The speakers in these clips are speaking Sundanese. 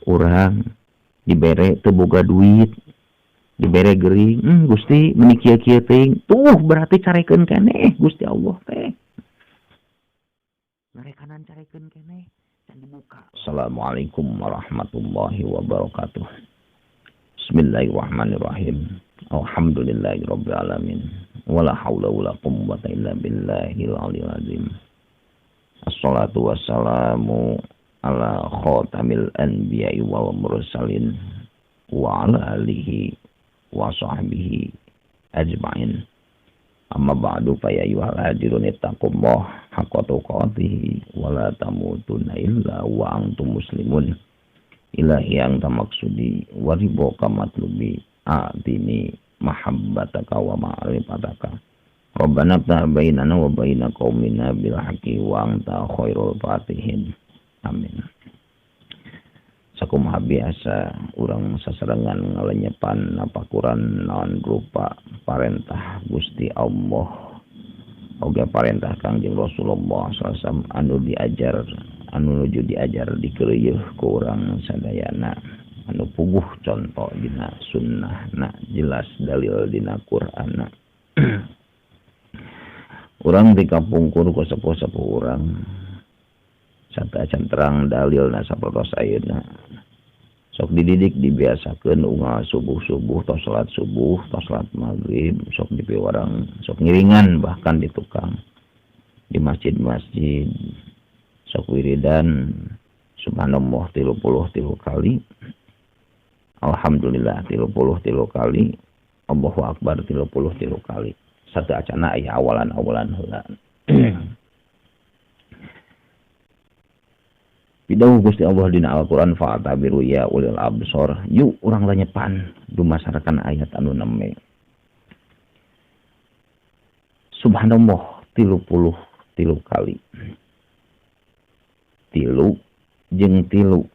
urang dibere teu boga duit dibere geuring Gusti meuni kieu-kieu teuing tuh berarti carekeun keneh Gusti Allah teh ngarekanan carekeun keneh can dibuka. Assalamualaikum warahmatullahi wabarakatuh. Bismillahirrahmanirrahim. Alhamdulillahirabbil alamin. Wala haula wala quwwata illa billahil aliyil azim. Assalatu wassalamu ala khatamil anbiya'i wal mursalin wa ala alihi wa sahbihi ajma'in. Amma ba'du fa ya ayyuhal hadirun ittaqullaha haqqa tuqatih wa la tamutunna illa wa antum muslimun. Ilahi anta maksudi wa ridhoka matlubi a'tini mahabbataka wa ma'rifataka. Rabbana bainana wa baina qaumina bil haqqi wa anta khairul fatihin. Amin. Sakumaha biasa urang sasarengan ngalenyepan napakuran naon rupa parentah Gusti Allah oge parentah Kangjeng Rasulullah sallallahu anu diajar anu nuju diajar dikeureuh ku urang sadayana anu puguh contoh dina sunnahna jelas dalil dina Qur'anna. Urang dikapungkur ku sepuh-sepuh urang santa acan terang dalilna sapertos ayeuna sok dididik dibiasakeun unggal subuh-subuh tos salat subuh tos salat maghrib sok dipiwarang sok ngiringan bahkan di tukang di masjid-masjid sok wiridan subhanallah 33 kali alhamdulillah 33 kali Allahu akbar 33 kali satu acana aya awalan-awalan heula. Pidauh Gusti Allah dina Al-Qur'an fa'tabiru ya ulil absor. Yuk urang lanyepan dumasarkan ayat anu neme. Subhanallah 33 kali. Tilu jeung tilu.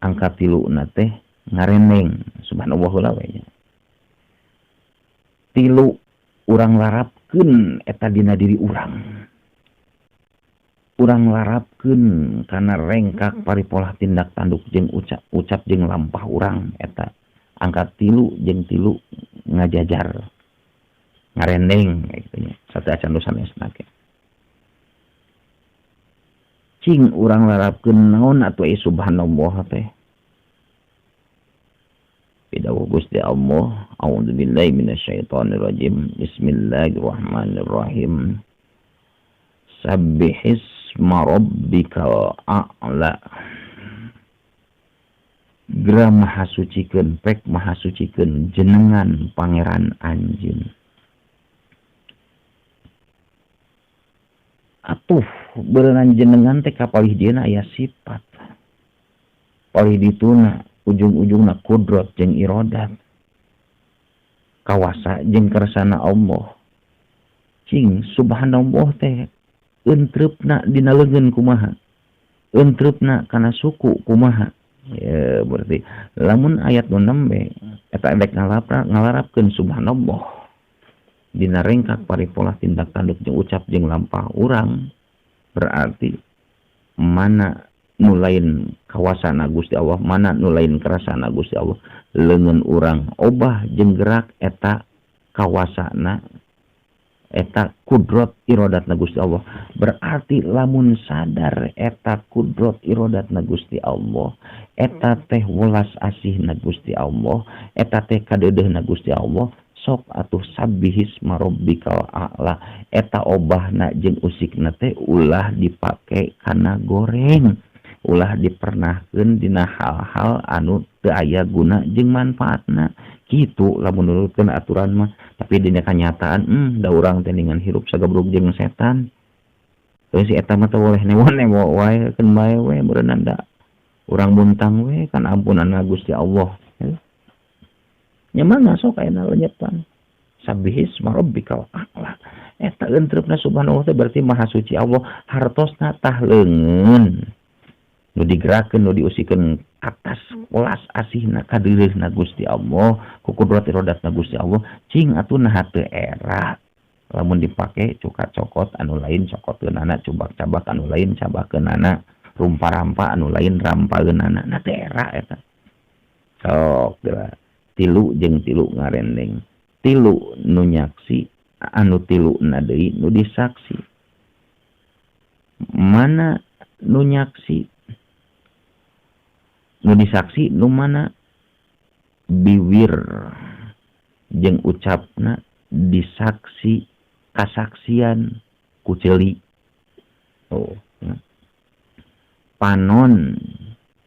Angka tiluna teh ngareneng. Subhanallah heula we nya. Tilu urang larapkeun eta dina diri urang. Urang larapkeun kana rengkak paripolah tindak tanduk jeung ucap jeung lampah urang eta angka tilu jeung tilu ngajajar ngarendeng kitu nya satu acan nu sanesna ge cing urang larapkeun naon atuh subhanallah teh pidawuh Gusti Allah a'udzubillahi minasyaitonir rajim bismillahirrahmanirrahim sabbihis rabbikal a'la gra maha sucikeun pek maha sucikeun jenengan pangeran anjeun atuh beunang jenengan teh kapalih dieuna aya sifat palih dituna ujung-ujungna kudrat jeung iradat kawasa jeung kersana Allah cing subhanallah teh entrepna dina leungeun kumaha entrepna kana suku kumaha ya berarti lamun ayat nu nembe eta endek ngalarapkeun subhanallah dina rengkak paripolah tindak tanduk jeung ucap jeung lampah urang berarti mana nu lain kawasana Gusti Allah mana nu lain kerasana Gusti Allah leungeun urang obah jeung gerak eta kawasana eta kudrat iradatna Gusti Allah berarti lamun sadar eta kudrat iradatna Gusti Allah eta teh welas asihna Gusti Allah eta teh kadeudeuhna Gusti Allah sok atuh sabbihis rabbikal a'la eta obahna jeung usikna teh ulah dipake kana goreng ulah dipernahkeun dina hal-hal anu teu aya guna jeung manfaatna kitu lamun nurutkeun aturan mah tapi dina kanyataan da urang teh ningan hirup sagabrug jeung setan terus si eta mah teh woleh newo-newo wae keun bae we beunang da urang buntang we kan ampunanna Gusti Allah nya mana sok ayeuna lenyepan sabbihis rabbikal a'la eta entrepna subhanahu wa ta'ala berarti maha suci Allah hartosna tah leungeun nu digerakkeun nu diusikeun atas welas asihna kadeureuhna Gusti Allah ku kudrat iradatna Gusti Allah cing atuh naha teu era lamun dipake cuka cokot anu lain cokotkeunana cubak cabak anu lain cabakeunana rumpa-rampa anu lain rampageunana na teh era eta sok geura tilu jeung tilu ngarendeng tilu nu nyaksi anu tilu na deui nu disaksi mana nu nyaksi nu disaksi nu mana biwir jeung ucapna disaksi kasaksian ku ceuli panon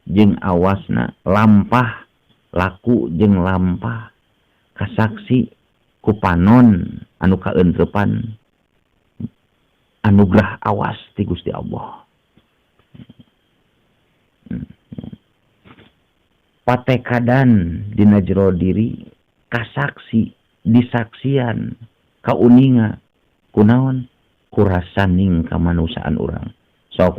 jeung awasna lampah laku jeung lampah kasaksi ku panon anu kaentrepan anugerah awas ti Gusti Allah patekadan dina jero diri kasaksi disaksian kauninga kunaon kurasaning kamanusaan urang sok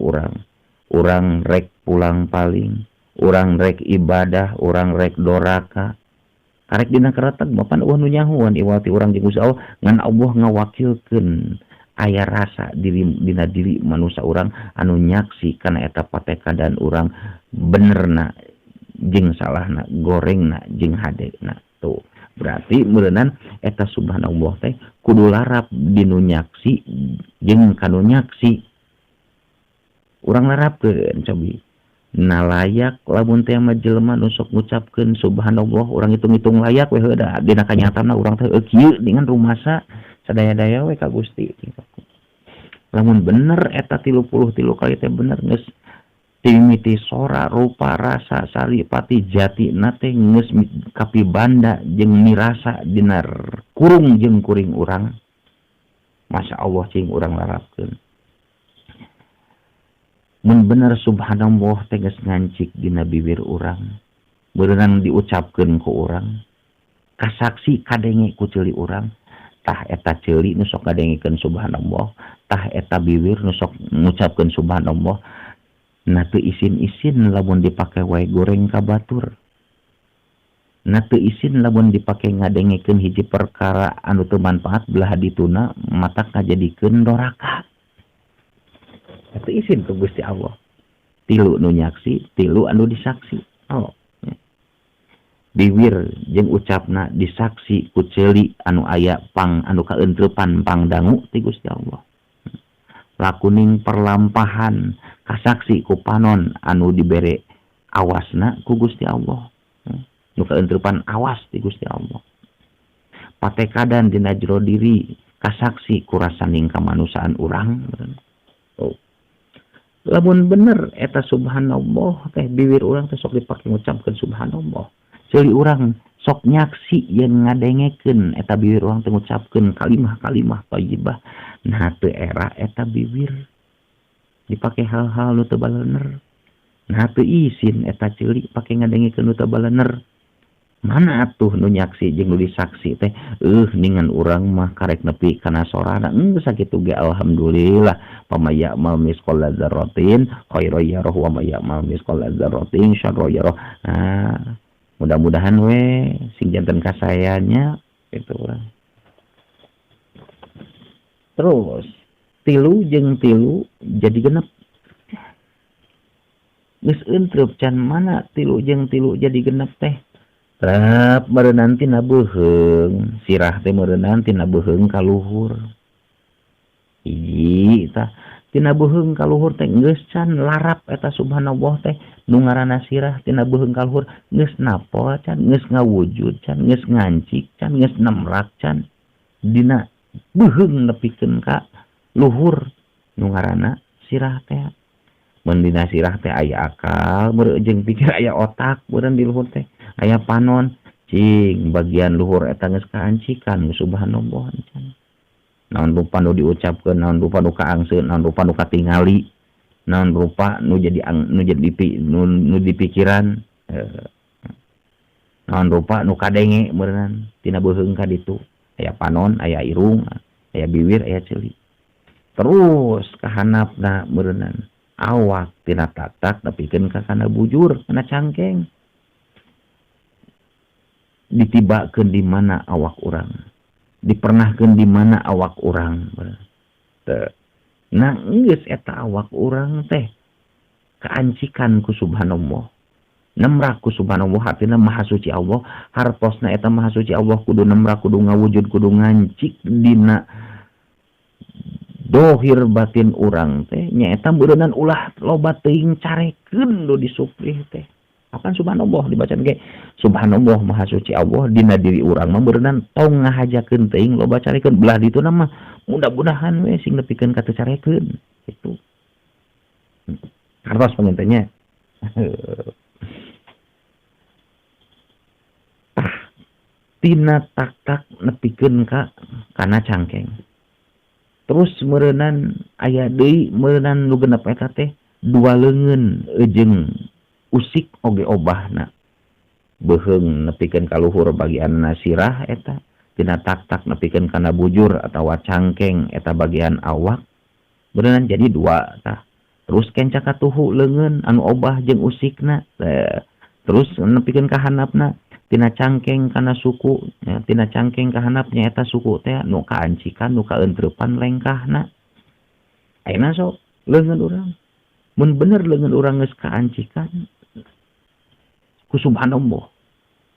urang rek pulang paling urang rek ibadah urang rek doraka karek dina kareteg bapan eueuh nu nyahoan iwati urang jeung Gusti Allah ngan Allah ngawakilkeun aya rasa dina diri manusia urang anu nyaksi kana eta patekadan urang benerna jeung salahna gorengna jeung hadena tuh berarti meureunnan eta subhanallah teh kudu larap dinu nyaksi jeung kanu nyaksi urang larapkeun cobi nalayak lamun teh mah jelema nu sok ngucapkeun subhanallah urang hitung-hitung layak we heuda dina kanyataanna urang teh kieu dengan rumasa sadaya-daya we ka Gusti lamun bener eta 33 kali teh bener geus timiti sora rupa rasa saripati jati nate geus kapibanda jeung mirasa dina kurung jeung kuring urang masya Allah cing urang larapkeun mun bener subhanallah teh geus ngancik dina bibir urang beunang diucapkeun ku urang kasaksi kadenge ku ceuli urang tah eta ceuli nu sok kadengikeun subhanallah tah eta bibir nu sok ngucapkeun subhanallah na teu isin-isin lamun dipake wae goreng ka batur na teu isin lamun dipake ngadengikeun hiji perkara anu teu manfaat belah dituna matak ngajadikeun doraka teu isin ku Gusti Allah tilu nu nyaksi tilu anu disaksi biwir jeung ucapna disaksi ku ceuli anu aya pang anu kaentrepan pangdangu ti Gusti Allah lakuning perlampahan kasaksi ku panon anu dibere awasna ku Gusti Allah nu kaentrepan awas ti Gusti Allah patekadan dina jero diri kasaksi ku rasaning kamanusaan urang lamun bener eta subhanallah teh bibir urang teh sok dipake ngucapkeun subhanallah ceuli urang sok nyaksi yen ngadengekeun eta bibir urang teh ngucapkeun kalimah-kalimah thayyibah nah teu era eta bibir dipake hal-hal nu teu balener nah teu isin eta ceuli pake ngadengikeun nu teu balener mana atuh nu nyaksi jeung nu disaksi teh ningan urang mah karek nepi kana sorana geus sakitu ge alhamdulillah pamaya mal misqal dzarratin khairan yarah wa maya mal misqal dzarratin syarra yarah mudah-mudahan we sing janten kasayanya itu urang terus tilu jeung tilu jadi genep geus euntreub can mana tilu jeung tilu jadi genep teh rap meureunnan tina beuheung sirah teh meureunnan tina beuheung ka luhur hiji tah tina beuheung ka luhur teh geus can larap eta subhanallah teh nu ngaranna sirah tina beuheung ka luhur geus napol can geus ngawujud can geus ngancik can geus nemrak can dina beuheung nepikeun ka luhur nu ngaranna sirah teh mun dina sirah teh aya akal meureun jeung pikir aya otak meureun di luhur teh aya panon cing bagian luhur eta geus kaancikan subhanallah can naon rupa nu diucapkeun naon rupa nu kaangseun naon rupa nu katingali naon rupa nu jadi nu dipikiran naon rupa nu kadenge meureunnan tina beuheung ka ditu aya panon aya irung aya bibir aya ceuli terus kahanapna meureunnan awak tina tatak nepikeun ka kana bujur kana cangkeng ditibakeun di mana awak urang dipernahkeun di mana awak urang teu nah geus eta awak urang teh keancikan ku subhanallah. Nemrak ku subhanallah artina maha suci Allah, hartosna eta maha suci Allah kudu nemrak kudu ngawujud kudu ngancik dina dohir batin urang teh nyaeta beureunan ulah loba teuing carekeun do disuprih teh. Akan subhanallah dibacaan ge subhanallah maha suci Allah dina diri urang mah beureunan tong ngahajakeun teuing loba carekeun belah dituna mah mudah-mudahan we sing nepikeun ka teu carekeun kitu. Hartos pengintenya. Tah tina tak-tak nepikeun ka kana cangkeng. Terus meureunan aya deui meureunan nu genep eta teh dua leungeun jeung usik oge obahna. Beuheung nepikeun ka luhur bagian sirah eta, tina tak-tak nepikeun kana bujur atawa cangkeng eta bagian awak. Beureunan jadi dua tah. Terus kenca ka tuhu leungeun anu obah jeung usikna. Terus nepikeun ka handapna tina cangkeng kana suku ya, tina cangkeng ka handapnya eta suku teh nu kaancikan nu kaentreupan lengkahna. Ayeuna sok leungeun urang mun bener leungeun urang geus kaancikan ku subhanallah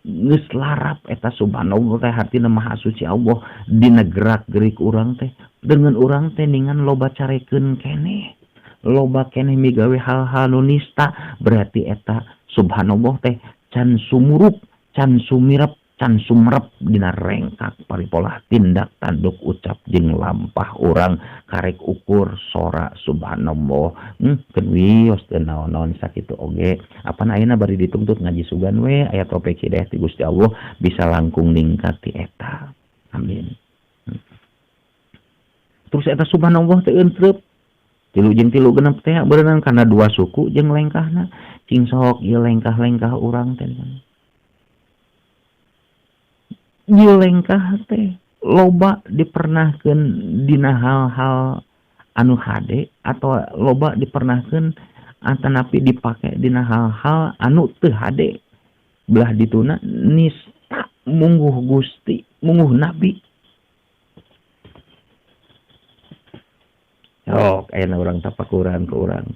geus larap eta subhanallah teh hartina maha suci Allah dina gerak-gerik urang teh dengan urang teh ningan loba carekeun keneh loba keneh migawe hal-hal nu nista berarti eta subhanallah teh can sumurup can sumirep can sumerep dina rengkak paripolah tindak tanduk ucap jeung lampah urang karek ukur sora subhanallah keun wios teu naon-naon sakitu oge apana ayeuna bari dituntut ngaji sugan we aya topik hidayah ti Gusti Allah bisa langkung ningkat ti eta amin. Terus eta subhanallah teh euntreub tilu jeung tilu genep teh beureunan kana dua suku jeung lengkahna cing sok ieu lengkah-lengkah urang teh ieu lengkah teh loba dipernahkeun dina hal-hal anu hade atau loba dipernahkeun atanapi dipake dina hal-hal anu teu hade belah dituna nista mungguh Gusti mungguh Nabi. Oh, ayeuna urang tapakuran ke urang.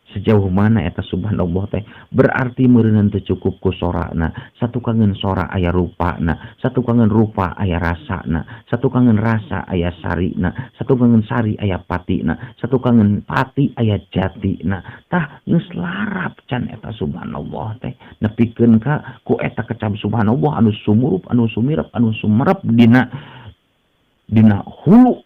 Sejauh mana eta subhanallah teh berarti meureunan teu cukup ku sorana. Satukangeun sora aya rupana, satukangeun rupa aya rasana, satukangeun rasa aya sarina, satukangeun sari aya patina, satukangeun pati aya jatina. Tah geus larap can eta subhanallah teh nepikeun ka ku eta kecap subhanallah anu sumurup, anu sumirep, anu sumerep dina hulu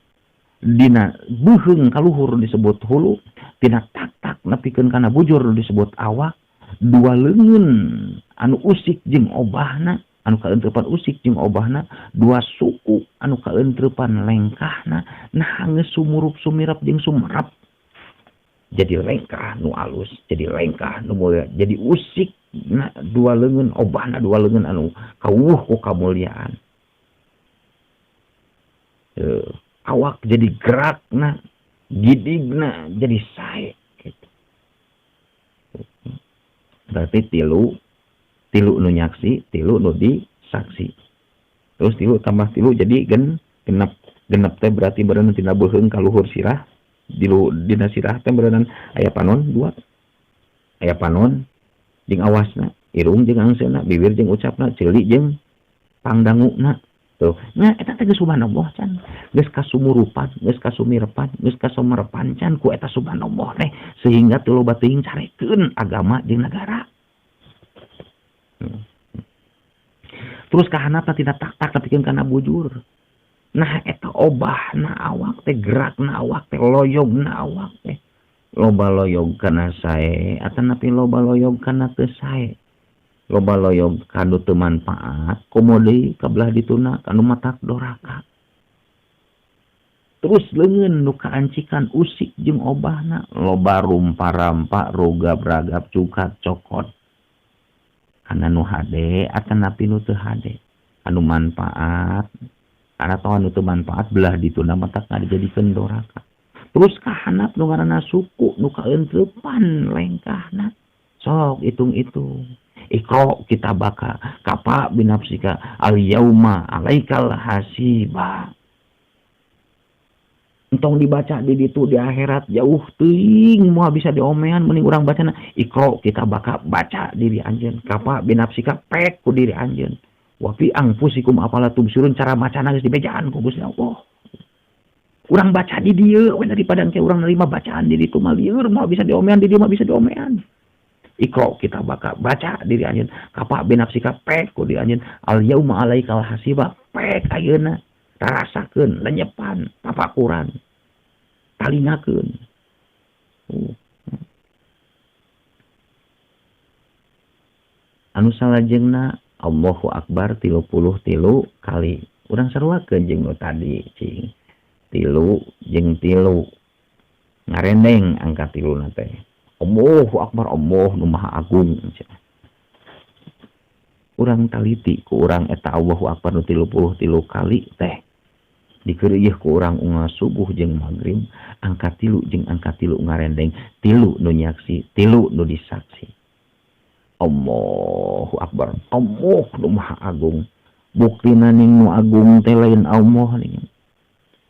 dina beuheung kaluhur disebut hulu tina tak-tak nepikeun kana bujur disebut awak dua leungeun anu usik jeung obahna anu kaentreupan usik jeung obahna dua suku anu kaentreupan lengkahna nah geus sumurup sumirep jeung sumerep jadi lengkah nu alus jadi lengkah nu mulia jadi usik na dua leungeun obahna dua leungeun anu kawuh ku kamuliaan awak jadi gerakna gidigna jadi sae gitu. Berarti tilu nu nyaksi tilu nu disaksi terus tilu tambah tilu jadi genep teh berarti beureunan tina beuheung kaluhur sirah dina sirah teh beureunan aya panon dua aya panon jeung awasna irung jeung angseuna bibir jeung ucapna ceuli jeung pangdanguna tuh nya eta teh geus subhanallah can geus kasumurupan geus kasumirepan geus kasumerepan can ku eta subhanallah teh sehingga teu loba teuing carekeun agama jeung negara. Terus kahanapna tina tak-tak nepikeun kana bujur nah eta obahna awak teh gerakna awak teh loyogna awak teh loba loyog kana sae atanapi loba loyog kana teu sae loba loyog kanu teu manfaat komo deui kabelah dituna kanu matak doraka. Terus leungeun nu kaancikan usik jeung obahna loba rumpa-rampa rugab-ragab cukat cokot kana nu hade atanapi nu teu hade anu manfaat kana tong anu teu manfaat belah dituna matak ngajadikeun doraka. Terus kahanap nu ngaranna suku nu kaentreupan lengkahna sok hitung-hitung Iqra kitabaka kafa binafsika al yauma alaikal hasiba. entong dibaca di ditu di akhirat jauh teuing moal bisa diomean mending urang bacana Iqra kita bakal baca diri anjeun kapa binafsika pek ku diri anjeun wa fi anfusikum afala tubsirun cara macana geus dibejaan ku Gusti Allah urang baca di dieu we daripada engke urang nerima bacaan di ditu mah lieur moal bisa diomean di dieu mah bisa diomean Iqra kita bakal baca diri anjeun kapa binafsika pek ku diri anjeun al yauma alaikal hasiba pek ayeuna rasakeun lenyepan papakuran talingakeun anu salajengna Allahu Akbar 33 kali urang saruakeun jeung nu tadi cing 3 jeung 3 ngarendeng angka 3 na teh Allahu Akbar Allah nu maha agung urang taliti ku urang eta Allahu Akbar nu 33 kali teh dikeureuh ku urang unggal subuh jeung magrib angka 3 jeung angka 3 ngarendeng 3 nu nyaksi 3 nu disaksi Allahu Akbar Allah nu maha agung buktina ning nu agung teh lain Allah ning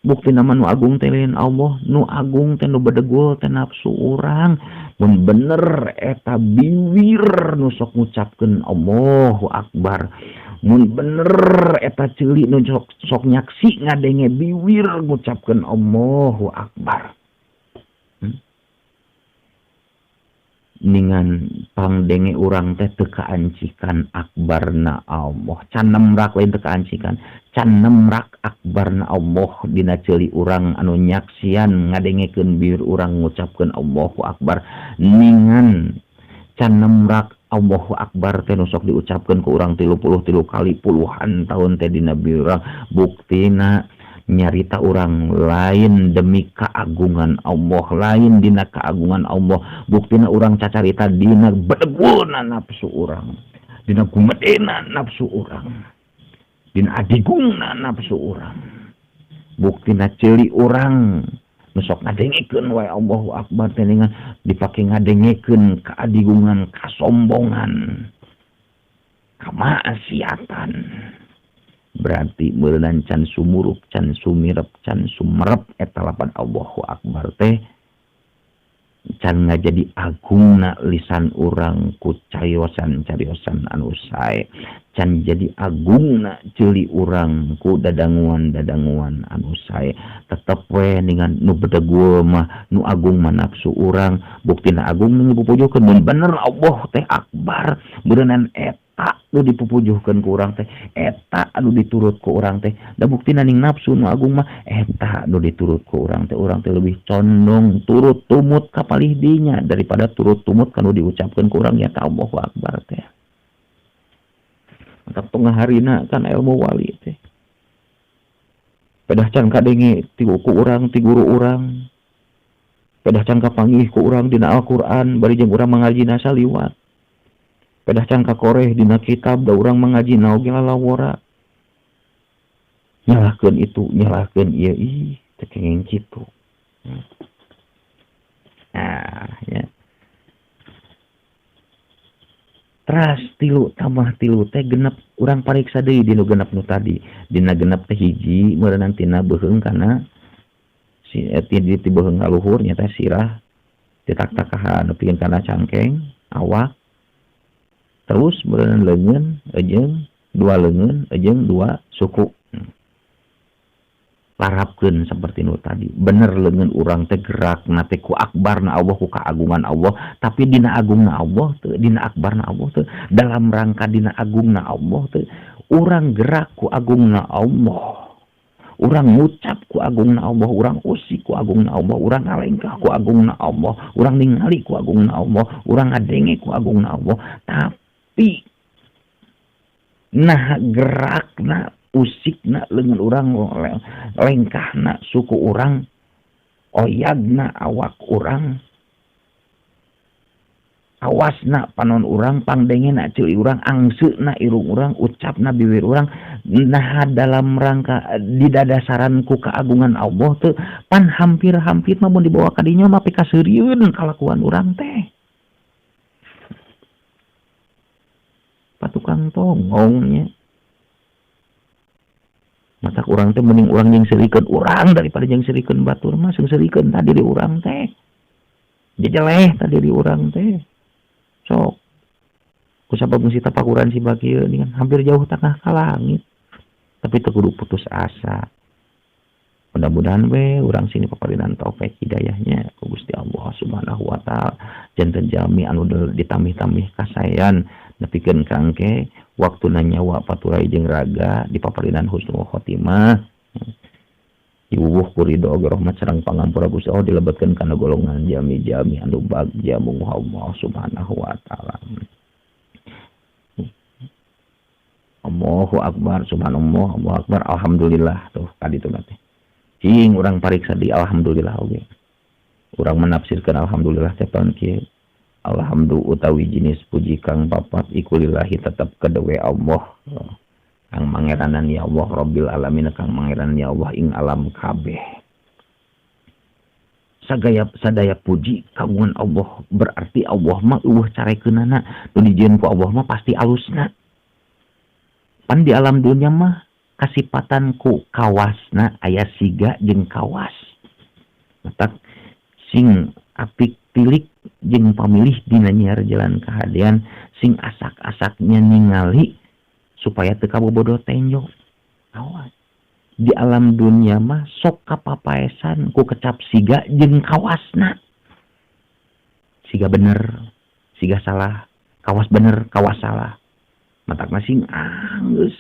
buktina mah nu agung teh lain Allah nu agung teh nu bedegul teh nafsu urang mun bener eta biwir nu sok ngucapkeun Allahu Akbar mun bener eta ceuli nu sok nyaksi ngadenge biwir ngucapkeun Allahu Akbar ningan pangdenge urang teh teu kaancikan akbarna Allah can nemrak lain teu kaancikan can nemrak akbarna Allah dina ceuli urang anu nyaksian ngadengekeun biwir urang ngucapkeun Allahu Akbar ningan can nemrak Allahu Akbar teh nu sok diucapkeun ku urang 33 kali puluhan tahun teh dina urang buktina nyarita urang lain demi keagungan Allah lain dina keagungan Allah buktina urang cacarita dina bedeguna nafsu urang dina gumedena nafsu urang dina adigungna nafsu urang buktina ceuli urang nu sok ngadengekeun wae Allahu Akbar teh ningan dipake ngadengekeun keadigungan kasombongan kamaksiatan berarti meureunna can sumurup can sumirep can sumerep eta lapan Allahu Akbar teh can ngajadi agungna lisan urang ku cariosan-cariosan anu sae can jadi agungna ceuli urang ku dadanguan-dadanguan anu sae tetep we ningan nu bedegul mah nu agung mah nafsu urang buktina agung nu dipupujuhkeun mun bener Allah teh akbar beuneunan eta nu dipupujuhkeun ku urang teh eta anu diturut ku urang teh da buktina ning nafsu nu agung mah eta nu diturut ku urang teh lebih condong turut tumut ka palih dinya daripada turut tumut kanu diucapkeun ku urang ya ta Allahu Akbar teh mantap tengah harina kan ilmu wali teh pedah can kadenge ti ku urang ti guru urang pedah can kapanggih ku urang dina Al-Qur'an bari jeung urang mangajina saliwat pedah can kakoreh dina kitab da urang mangajina oge lalawora nyalahkeun itu nyalahkeun ieu ih teu kenging kitu ya teras 3 tambah 3 teh genep urang pariksa deui dina genep nu tadi dina genep teh hiji meureunna tina beuheung kana si ti beuheung kaluhur nya teh sirah ditak-takahan nepikeun kana cangkeng awak terus meureunna leungeun ejeung 2 leungeun ejeung 2 suku larapkeun seperti nu tadi bener leungeun urang teh gerakna teh ku akbarna Allah ku keagungan Allah tapi dina agungna Allah teu dina akbarna Allah teu dalam rangka dina agungna Allah teu urang gerak ku agungna Allah urang ngucap ku agungna Allah urang usik ku agungna Allah urang ngalengkah ku agungna Allah urang ningali ku agungna Allah urang ngadenge ku agungna Allah tapi nah gerakna usikna leungeun urang lengkahna suku urang oyagna awak urang awasna panon urang pangdengena ceuli urang angseuna irung urang ucapna bibir urang nah dalam rangka didadasaran ku keagungan Allah teu pan hampir-hampir mah mun dibawa ka dinya mah pikaseurieun kalakuan urang teh patukang tongongnya mata urang teh mending urang jeung serikeun urang daripada jeung serikeun batur mah sing serikeun tadi di urang teh jejeleh tadi di urang teh sok kusabab geus tapakuran si bakieu dengan hampir jauh tengah ka langit tapi teu kudu putus asa. Mudah-mudahan we urang sini paparinan taufik hidayahnya ku Gusti Allah Subhanahu wa taala janten jalmi anu ditamih-tamih kasayan nepikeun kangke waktuna nyawa paturai jeung raga di paparinan husnul khotimah diuwuh ku ridho rahmat sareng pangampura Gusti Allah dilebetkeun kana golongan jami-jami anu bagja mung Allah Subhanahu wa taala. Allahu akbar subhanallah Allahu akbar alhamdulillah tuh tadi tuh nanti cing urang pariksa di alhamdulillah oge urang menafsirkeun alhamdulillah teh pan kieu alhamdulillah utawi jenis puji kang papat ikulillahi tetep kedewe Allah kang mangeranan ya Allah rabbil alamin kang mangeranan ya Allah ing alam kabeh sadaya puji kagungan Allah berarti Allah mah eueuh carekeunana nu dijieun ku Allah mah pasti alusna pan di alam dunia mah kasipatan ku kawasna aya siga jeung kawas matak sing apik tilik jeung pamilih dina nyiar jalan kahadean sing asak-asaknya ningali supaya teu kabobodo tenjo kawas di alam dunia mah sok kapapaesan ku kecap siga jeung kawasna siga bener siga salah kawas bener kawas salah matak masing geus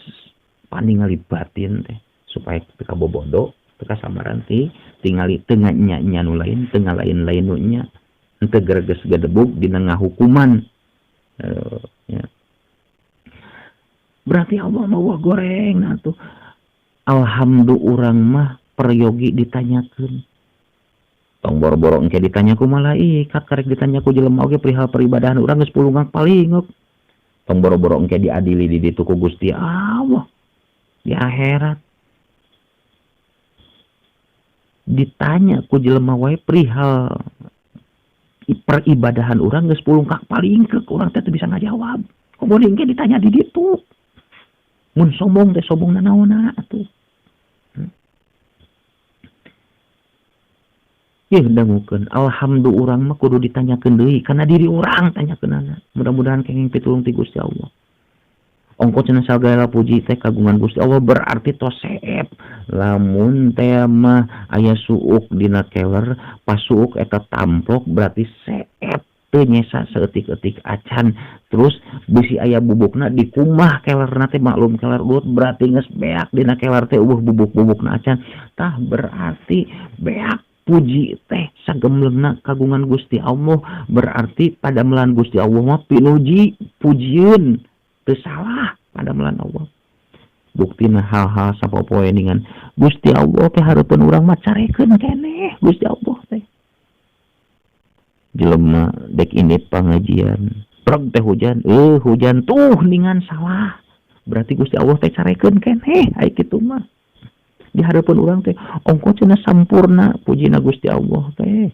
paningali batin teh supaya teu kabobodo teu kasamaran teh tingali teu nya nu lain teu ngalain-lain nu nya henteu gereges gadebug dina ngahukuman ya. Berarti Allah mau goreng atuh alhamdulillah urang mah peryogi ditanyakeun tong boro-boro engke ditanya ku malaikat karek ditanya ku jelema oge perihal peribadahan urang geus pulungan palinguk tong boro-boro engke diadili di ditu ku Gusti Allah di akhirat ditanya ku jelema wae perihal peribadahan urang geus pulungkak palingkeuk urang teh teu bisa ngajawab kumaha engke ditanya di ditu mun sombong teh sombongna naonna atuh ieu dangukeun alhamdulillah urang mah kudu ditanyakeun deui kana diri urang tanyakeunana mudah-mudahan kenging pitulung ti Gusti Allah. Ongko cenah sagala puji teh kagungan Gusti Allah berarti tos seep lamun teh mah aya suuk dina keler pas suuk eta tamplok berarti seep teu nyesa saeutik-eutik acan terus bisi aya bubukna di kumah kelerna teh maklum keler ulut berarti geus beak dina keler teh eueuh bubuk-bubukna acan tah berarti beak puji teh sagemleungna kagungan Gusti Allah berarti pada melan Gusti Allah mah pinuji pujieun teu salah pada melan Allah buktina hal-hal sapopoe dengan Gusti Allah teh hareupeun urang mah carekeun keneh Gusti Allah teh jelema dek ini pangajian prog teh hujan hujan tuh ningan salah berarti Gusti Allah teh carekeun keneh ai kitu mah di hareupeun urang teh ongko cenah sampurna pujina Gusti Allah teh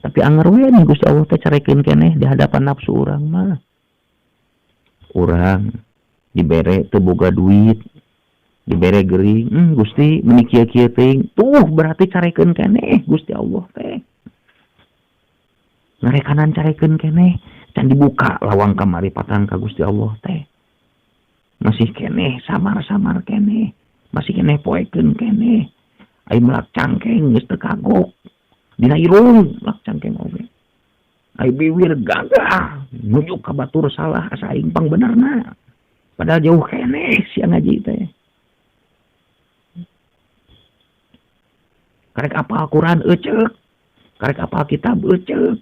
tapi anger we Gusti Allah teh carekeun keneh di hadapan nafsu urang mah urang dibere teu boga duit dibere geuring Gusti meuni kieu-kieu teuing tuh berarti carekeun keneh Gusti Allah teh ngarekanan carekeun keneh can dibuka lawang kamaripatan ka Gusti Allah teh masih keneh samar-samar keneh masih keneh poekeun keneh ai melak cangkeng geus teu kagok dina irung melak cangkeng oge ai biwir gagah nujuk ka batur salah asa aing pang benerna padahal jauh keneh sia ngaji teh karek apal Quran euceuk karek apal kitab euceuk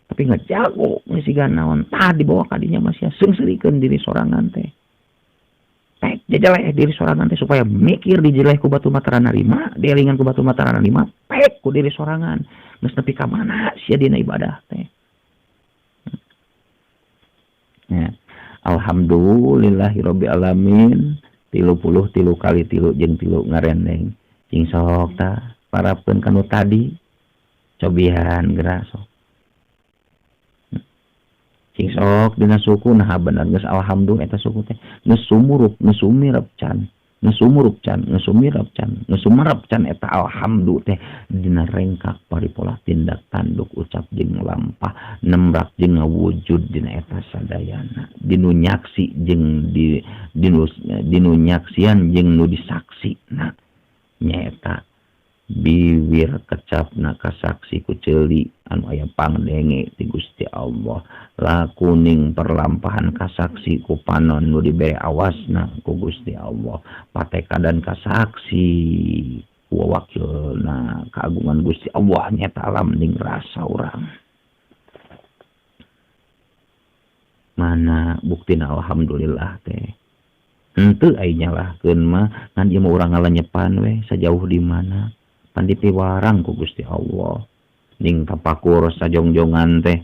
tapi ngajago siga naon tah dibawa ka dinya masih seungsirikeun diri sorangan teh pek jajaleh diri sorangan teh supaya mikir dijeleh ku batu mataran narima dielingan ku batu mataran narima pek ku diri sorangan geus nepi ka mana sia dina ibadah teh ya alhamdulillahirabbil alamin 33 kali 3 jeung 3 ngarendeng cing sok tah parapkeun kanu tadi cobihan geura sok Cing sok dina suku nah bener geus alhamdulillah eta suku teh geus sumurup geus sumirep can geus sumurup can geus sumirep can geus sumarep can eta alhamdulillah teh dina rengkak paripolah tindak tanduk ucap jeung lampah nemrak jeung ngawujud dina eta sadayana dinu nyaksi jeung dinu nyaksian jeung nu disaksina nyaeta biwir kecapna kasaksi ku ceuli anu aya pangdenge ti Gusti Allah lakuning perlampahan kasaksi ku panon nu dibere awasna ku Gusti Allah patekadan kasaksi ku wakilna kagungan Gusti Allah nyata alam ning rasa urang mana buktina alhamdulillah teh henteu ai nyalahkeun mah ngan ieu mah urang ngalanyepan we sajauh di mana pan dipiwarang ku Gusti Allah ning tapakur sajongjongan teh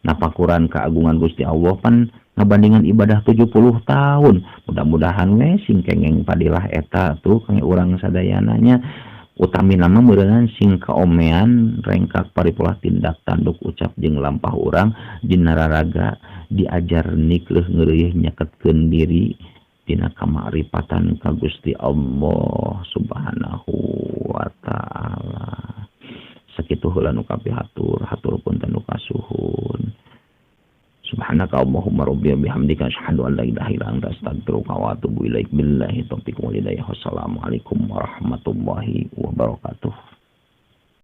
napakuran keagungan Gusti Allah pan ngabandingan ibadah 70 tahun mudah-mudahan we sing kengeng padilah eta tuh kang urang sadayananya utami nama meureungan sing kaomean rengkak paripolah tindak tanduk ucap jeung lampah urang dina raraga diajar nikleuh ngeureuyeuh nyaketkeun diri dina kamaripatan ka Gusti Allah Subhanahu wa ta'ala. Sakitu heula nu kapihatur haturkeun tanu kasuhun. Subhanaka Allahumma rabbi bihamdika asyhadu an la ilaha illa anta astaghfiruka wa atubu ilaik billahi taufiq wal hidayah. Wassalamu alaikum warahmatullahi wabarakatuh.